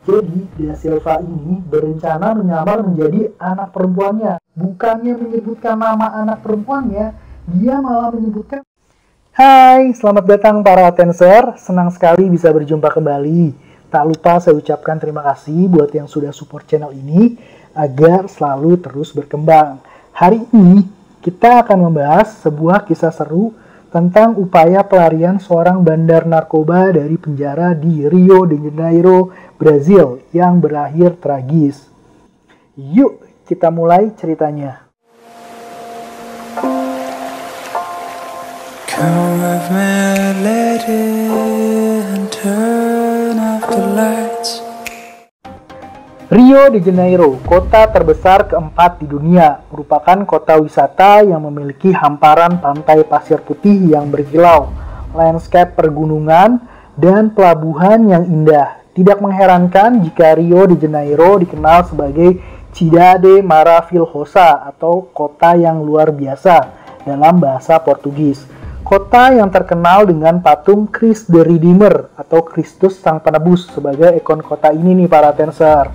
Jadi, Da Silva ini berencana menyamar menjadi anak perempuannya. Bukannya menyebutkan nama anak perempuannya, dia malah menyebutkan... Hai, selamat datang para Atenser. Senang sekali bisa berjumpa kembali. Tak lupa saya ucapkan terima kasih buat yang sudah support channel ini agar selalu terus berkembang. Hari ini kita akan membahas sebuah kisah seru tentang upaya pelarian seorang bandar narkoba dari penjara di Rio de Janeiro, Brazil yang berakhir tragis. Yuk kita mulai ceritanya. Come with me, lady, and turn off the lights. Rio de Janeiro, kota terbesar keempat di dunia, merupakan kota wisata yang memiliki hamparan pantai pasir putih yang berkilau, landscape pergunungan, dan pelabuhan yang indah. Tidak mengherankan jika Rio de Janeiro dikenal sebagai Cidade Maravilhosa atau kota yang luar biasa dalam bahasa Portugis. Kota yang terkenal dengan patung Christ the Redeemer atau Kristus Sang Penebus sebagai ikon kota ini nih para Atenser.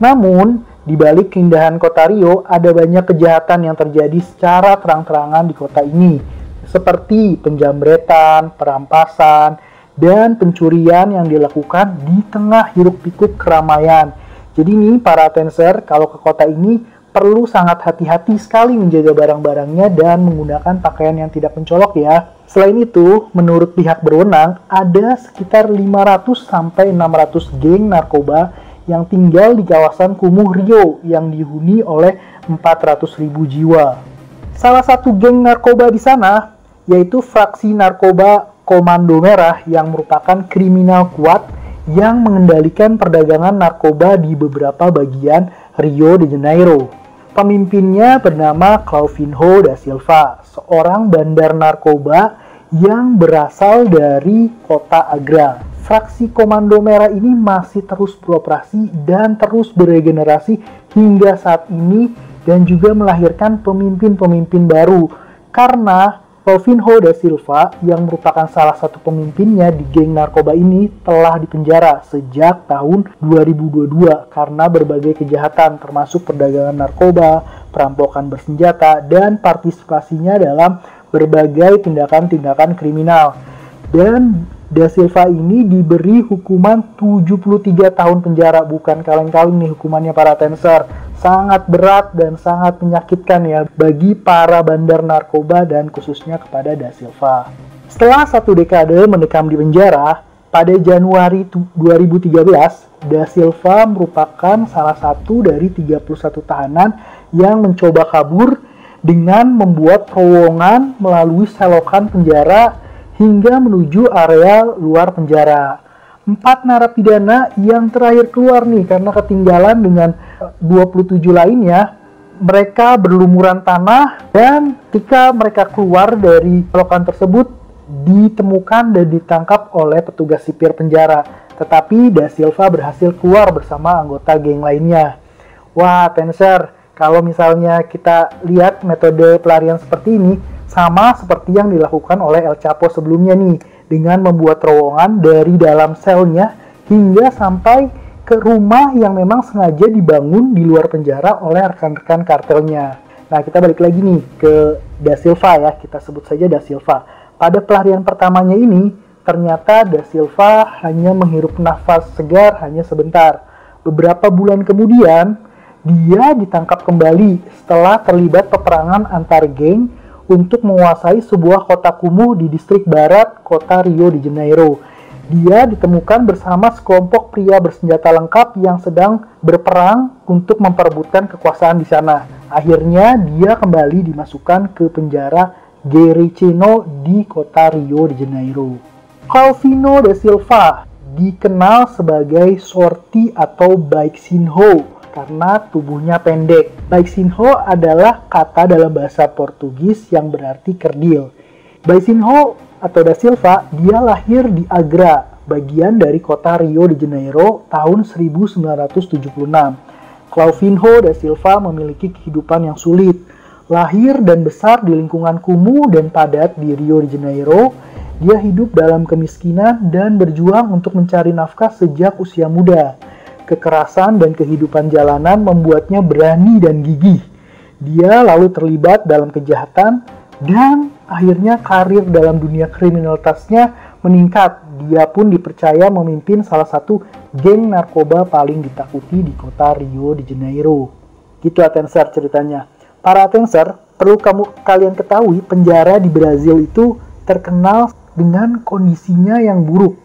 Namun, di balik keindahan kota Rio, ada banyak kejahatan yang terjadi secara terang-terangan di kota ini, seperti penjamretan, perampasan, dan pencurian yang dilakukan di tengah hiruk-pikuk keramaian. Jadi nih, para Atenser, kalau ke kota ini, perlu sangat hati-hati sekali menjaga barang-barangnya dan menggunakan pakaian yang tidak mencolok ya. Selain itu, menurut pihak berwenang, ada sekitar 500-600 geng narkoba yang tinggal di kawasan kumuh Rio yang dihuni oleh 400.000 jiwa. Salah satu geng narkoba di sana yaitu fraksi narkoba Komando Merah yang merupakan kriminal kuat yang mengendalikan perdagangan narkoba di beberapa bagian Rio de Janeiro. Pemimpinnya bernama Clauvinho da Silva, seorang bandar narkoba yang berasal dari kota Agra. Fraksi Komando Merah ini masih terus beroperasi dan terus beregenerasi hingga saat ini dan juga melahirkan pemimpin-pemimpin baru. Karena Clauvinho da Silva yang merupakan salah satu pemimpinnya di geng narkoba ini telah dipenjara sejak tahun 2022 karena berbagai kejahatan termasuk perdagangan narkoba, perampokan bersenjata, dan partisipasinya dalam berbagai tindakan-tindakan kriminal. Dan Da Silva ini diberi hukuman 73 tahun penjara. Bukan kaleng-kaleng nih hukumannya para Atenser. Sangat berat dan sangat menyakitkan ya bagi para bandar narkoba dan khususnya kepada Da Silva. Setelah satu dekade mendekam di penjara, pada Januari 2013, Da Silva merupakan salah satu dari 31 tahanan yang mencoba kabur dengan membuat terowongan melalui selokan penjara hingga menuju area luar penjara. 4 narapidana yang terakhir keluar nih karena ketinggalan dengan 27 lainnya. Mereka berlumuran tanah dan ketika mereka keluar dari selokan tersebut ditemukan dan ditangkap oleh petugas sipir penjara. Tetapi Da Silva berhasil keluar bersama anggota geng lainnya. Wah, Atenser, kalau misalnya kita lihat metode pelarian seperti ini, sama seperti yang dilakukan oleh El Chapo sebelumnya nih, dengan membuat terowongan dari dalam selnya hingga sampai ke rumah yang memang sengaja dibangun di luar penjara oleh rekan-rekan kartelnya. Nah, kita balik lagi nih ke Da Silva ya, kita sebut saja Da Silva. Pada pelarian pertamanya ini, ternyata Da Silva hanya menghirup nafas segar hanya sebentar. Beberapa bulan kemudian, dia ditangkap kembali setelah terlibat peperangan antar geng untuk menguasai sebuah kota kumuh di distrik barat kota Rio de Janeiro. Dia ditemukan bersama sekelompok pria bersenjata lengkap yang sedang berperang untuk memperebutkan kekuasaan di sana. Akhirnya dia kembali dimasukkan ke penjara Guericeno di kota Rio de Janeiro. Clauvinho da Silva dikenal sebagai Shorty atau Baixinho karena tubuhnya pendek. Baixinho adalah kata dalam bahasa Portugis yang berarti kerdil. Baixinho atau Da Silva, dia lahir di Agra, bagian dari kota Rio de Janeiro tahun 1976. Clauvinho da Silva memiliki kehidupan yang sulit. Lahir dan besar di lingkungan kumuh dan padat di Rio de Janeiro, dia hidup dalam kemiskinan dan berjuang untuk mencari nafkah sejak usia muda. Kekerasan dan kehidupan jalanan membuatnya berani dan gigih. Dia lalu terlibat dalam kejahatan dan akhirnya karir dalam dunia kriminalitasnya meningkat. Dia pun dipercaya memimpin salah satu geng narkoba paling ditakuti di kota Rio de Janeiro. Gitu Atenser ceritanya. Para Atenser, perlu kalian ketahui penjara di Brazil itu terkenal dengan kondisinya yang buruk.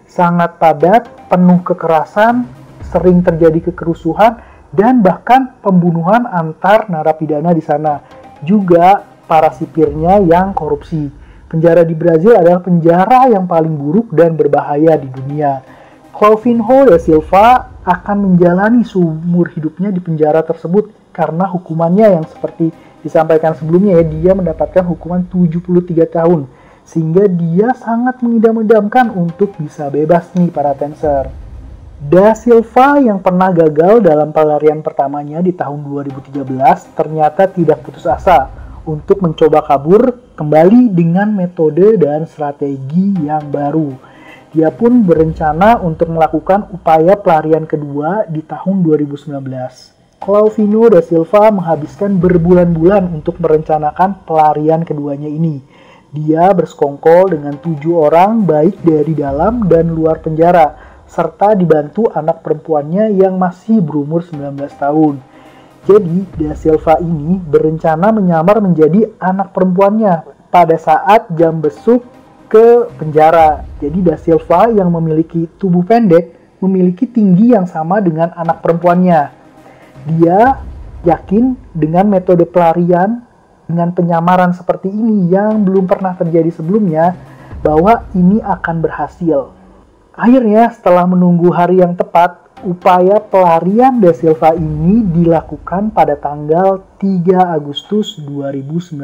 Sangat padat, penuh kekerasan, sering terjadi kekerusuhan, dan bahkan pembunuhan antar narapidana di sana. Juga para sipirnya yang korupsi. Penjara di Brazil adalah penjara yang paling buruk dan berbahaya di dunia. Clovinho da Silva akan menjalani seumur hidupnya di penjara tersebut karena hukumannya yang seperti disampaikan sebelumnya ya, dia mendapatkan hukuman 73 tahun. Sehingga dia sangat mengidam-idamkan untuk bisa bebas nih para Atenser. Da Silva yang pernah gagal dalam pelarian pertamanya di tahun 2013 ternyata tidak putus asa untuk mencoba kabur kembali dengan metode dan strategi yang baru. Dia pun berencana untuk melakukan upaya pelarian kedua di tahun 2019. Clovinho da Silva menghabiskan berbulan-bulan untuk merencanakan pelarian keduanya ini. Dia bersekongkol dengan 7 orang baik dari dalam dan luar penjara, serta dibantu anak perempuannya yang masih berumur 19 tahun. Jadi, Da Silva ini berencana menyamar menjadi anak perempuannya pada saat jam besuk ke penjara. Jadi, Da Silva yang memiliki tubuh pendek memiliki tinggi yang sama dengan anak perempuannya. Dia yakin dengan metode pelarian dengan penyamaran seperti ini yang belum pernah terjadi sebelumnya bahwa ini akan berhasil. Akhirnya setelah menunggu hari yang tepat, upaya pelarian Da Silva ini dilakukan pada tanggal 3 Agustus 2019.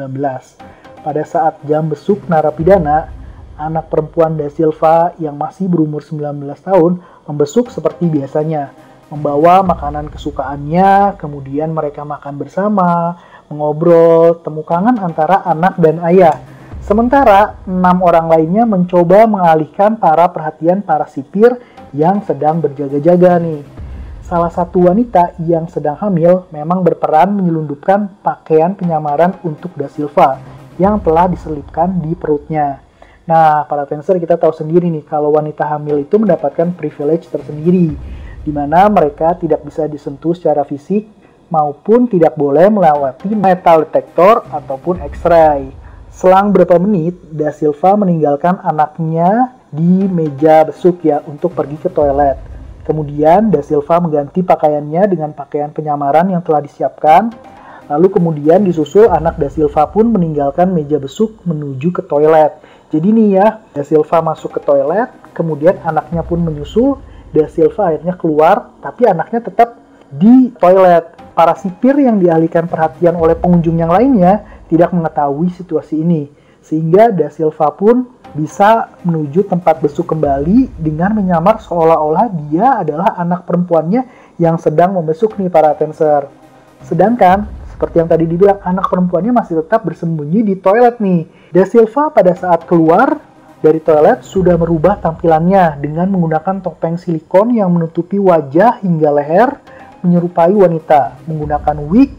Pada saat jam besuk narapidana, anak perempuan Da Silva yang masih berumur 19 tahun membesuk seperti biasanya, membawa makanan kesukaannya, kemudian mereka makan bersama, mengobrol, temu kangen antara anak dan ayah. Sementara 6 orang lainnya mencoba mengalihkan perhatian para sipir yang sedang berjaga-jaga nih. Salah satu wanita yang sedang hamil memang berperan menyelundupkan pakaian penyamaran untuk Da Silva yang telah diselipkan di perutnya. Nah, para Atenser kita tahu sendiri nih kalau wanita hamil itu mendapatkan privilege tersendiri, di mana mereka tidak bisa disentuh secara fisik maupun tidak boleh melewati metal detector ataupun X-ray. Selang beberapa menit, Da Silva meninggalkan anaknya di meja besuk ya untuk pergi ke toilet. Kemudian Da Silva mengganti pakaiannya dengan pakaian penyamaran yang telah disiapkan. Lalu kemudian disusul anak Da Silva pun meninggalkan meja besuk menuju ke toilet. Jadi nih ya, Da Silva masuk ke toilet, kemudian anaknya pun menyusul. Da Silva akhirnya keluar, tapi anaknya tetap di toilet. Para sipir yang dialihkan perhatian oleh pengunjung yang lainnya tidak mengetahui situasi ini, sehingga Da Silva pun bisa menuju tempat besuk kembali dengan menyamar seolah-olah dia adalah anak perempuannya yang sedang membesuk nih para Atenser. Sedangkan, seperti yang tadi dibilang, anak perempuannya masih tetap bersembunyi di toilet nih. Da Silva pada saat keluar dari toilet sudah merubah tampilannya dengan menggunakan topeng silikon yang menutupi wajah hingga leher, menyerupai wanita, menggunakan wig,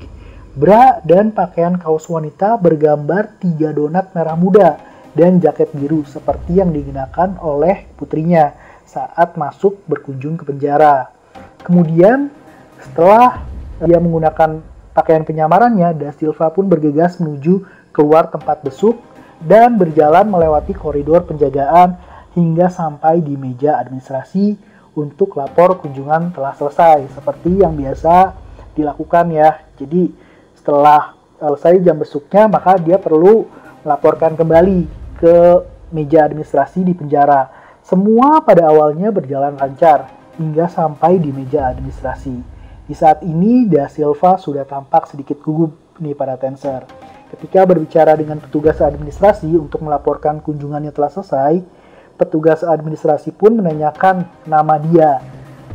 bra, dan pakaian kaos wanita bergambar 3 donat merah muda dan jaket biru seperti yang digunakan oleh putrinya saat masuk berkunjung ke penjara. Kemudian setelah dia menggunakan pakaian penyamarannya, Da Silva pun bergegas menuju keluar tempat besuk dan berjalan melewati koridor penjagaan hingga sampai di meja administrasi untuk lapor kunjungan telah selesai seperti yang biasa dilakukan ya. Jadi setelah selesai jam besuknya, maka dia perlu melaporkan kembali ke meja administrasi di penjara. Semua pada awalnya berjalan lancar hingga sampai di meja administrasi. Di saat ini, Da Silva sudah tampak sedikit gugup nih para Atenser. Ketika berbicara dengan petugas administrasi untuk melaporkan kunjungannya telah selesai, petugas administrasi pun menanyakan nama dia.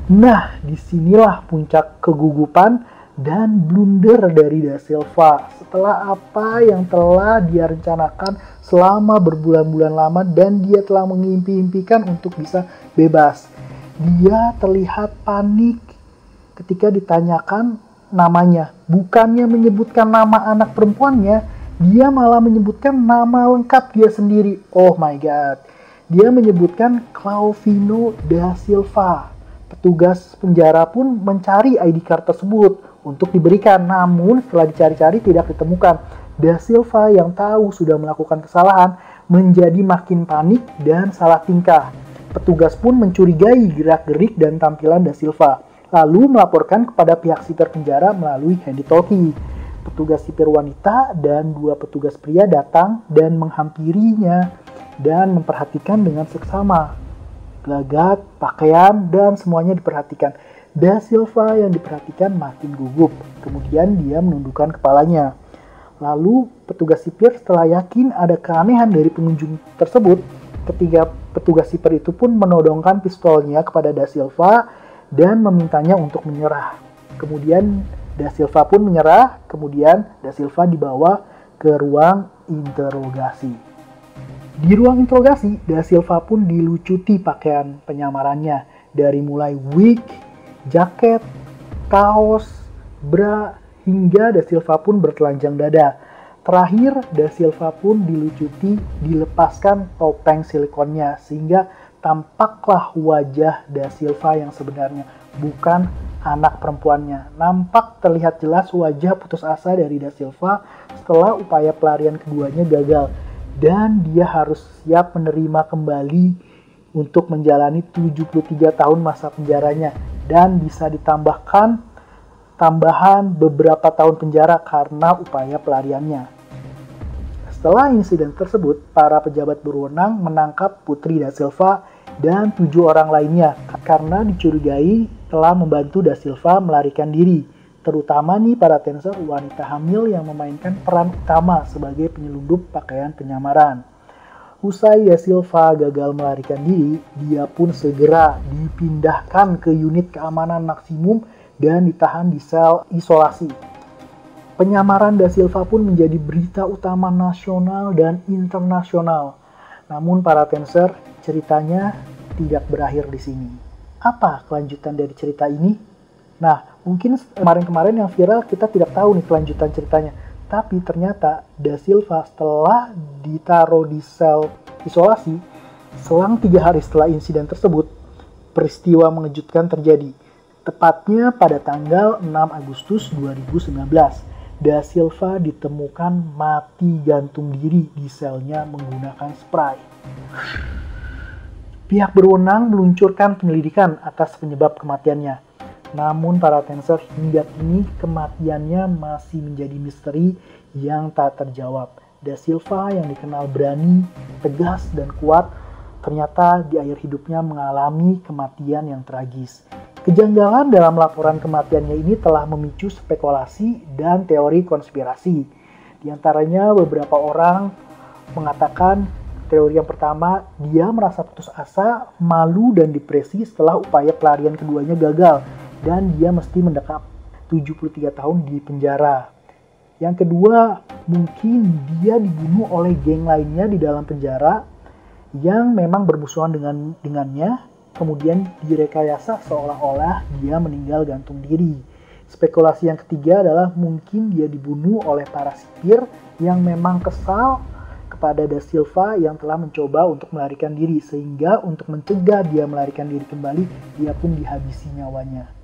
Nah, disinilah puncak kegugupan dan blunder dari Da Silva setelah apa yang telah dia rencanakan selama berbulan-bulan lama dan dia telah mengimpi-impikan untuk bisa bebas. Dia terlihat panik ketika ditanyakan namanya. Bukannya menyebutkan nama anak perempuannya, dia malah menyebutkan nama lengkap dia sendiri. Oh my god. Dia menyebutkan Clauvino da Silva. Petugas penjara pun mencari ID card tersebut untuk diberikan. Namun setelah dicari-cari tidak ditemukan. Da Silva yang tahu sudah melakukan kesalahan menjadi makin panik dan salah tingkah. Petugas pun mencurigai gerak-gerik dan tampilan Da Silva, lalu melaporkan kepada pihak sipir penjara melalui handy-talkie. Petugas sipir wanita dan 2 petugas pria datang dan menghampirinya dan memperhatikan dengan seksama. Gelagat, pakaian, dan semuanya diperhatikan. Da Silva yang diperhatikan makin gugup. Kemudian dia menundukkan kepalanya. Lalu petugas sipir setelah yakin ada keanehan dari pengunjung tersebut, ketiga petugas sipir itu pun menodongkan pistolnya kepada Da Silva dan memintanya untuk menyerah. Kemudian Da Silva pun menyerah, kemudian Da Silva dibawa ke ruang interogasi. Di ruang interogasi, Da Silva pun dilucuti pakaian penyamarannya, dari mulai wig, jaket, kaos, bra, hingga Da Silva pun bertelanjang dada. Terakhir, Da Silva pun dilucuti dilepaskan topeng silikonnya, sehingga tampaklah wajah Da Silva yang sebenarnya, bukan anak perempuannya. Nampak terlihat jelas wajah putus asa dari Da Silva setelah upaya pelarian keduanya gagal. Dan dia harus siap menerima kembali untuk menjalani 73 tahun masa penjaranya. Dan bisa ditambahkan tambahan beberapa tahun penjara karena upaya pelariannya. Setelah insiden tersebut, para pejabat berwenang menangkap Putri Da Silva dan 7 orang lainnya karena dicurigai telah membantu Da Silva melarikan diri. Terutama nih para tensor wanita hamil yang memainkan peran utama sebagai penyelundup pakaian penyamaran. Usai Da Silva gagal melarikan diri, dia pun segera dipindahkan ke unit keamanan maksimum dan ditahan di sel isolasi. Penyamaran Da Silva pun menjadi berita utama nasional dan internasional. Namun para tensor, ceritanya tidak berakhir di sini. Apa kelanjutan dari cerita ini? Nah, mungkin kemarin-kemarin yang viral kita tidak tahu nih kelanjutan ceritanya. Tapi ternyata Da Silva setelah ditaruh di sel isolasi, selang 3 hari setelah insiden tersebut, peristiwa mengejutkan terjadi. Tepatnya pada tanggal 6 Agustus 2019, Da Silva ditemukan mati gantung diri di selnya menggunakan spray. Pihak berwenang meluncurkan penyelidikan atas penyebab kematiannya. Namun para tensor hingga kini kematiannya masih menjadi misteri yang tak terjawab. Da Silva yang dikenal berani, tegas, dan kuat ternyata di akhir hidupnya mengalami kematian yang tragis. Kejanggalan dalam laporan kematiannya ini telah memicu spekulasi dan teori konspirasi. Di antaranya beberapa orang mengatakan teori yang pertama, dia merasa putus asa, malu, dan depresi setelah upaya pelarian keduanya gagal. Dan dia mesti mendekam 73 tahun di penjara. Yang kedua, mungkin dia dibunuh oleh geng lainnya di dalam penjara yang memang bermusuhan dengannya, kemudian direkayasa seolah-olah dia meninggal gantung diri. Spekulasi yang ketiga adalah mungkin dia dibunuh oleh para sipir yang memang kesal kepada Da Silva yang telah mencoba untuk melarikan diri, sehingga untuk mencegah dia melarikan diri kembali, dia pun dihabisi nyawanya.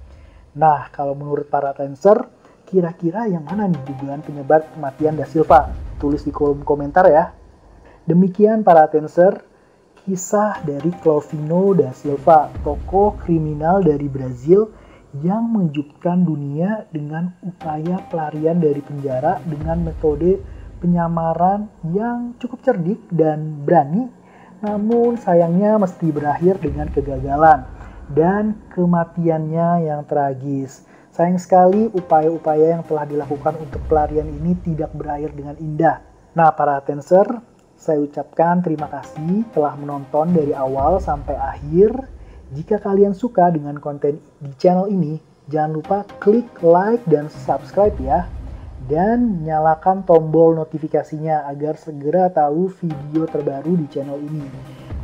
Nah, kalau menurut para tensor, kira-kira yang mana nih dugaan penyebab kematian Da Silva? Tulis di kolom komentar ya. Demikian para tensor, kisah dari Clauvino Da Silva, tokoh kriminal dari Brazil yang mengejutkan dunia dengan upaya pelarian dari penjara dengan metode penyamaran yang cukup cerdik dan berani, namun sayangnya mesti berakhir dengan kegagalan dan kematiannya yang tragis. Sayang sekali upaya-upaya yang telah dilakukan untuk pelarian ini tidak berakhir dengan indah. Nah, para tensor, saya ucapkan terima kasih telah menonton dari awal sampai akhir. Jika kalian suka dengan konten di channel ini, jangan lupa klik like dan subscribe ya. Dan nyalakan tombol notifikasinya agar segera tahu video terbaru di channel ini.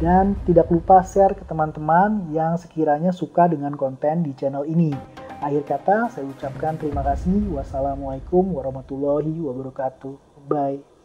Dan tidak lupa share ke teman-teman yang sekiranya suka dengan konten di channel ini. Akhir kata, saya ucapkan terima kasih. Wassalamualaikum warahmatullahi wabarakatuh. Bye.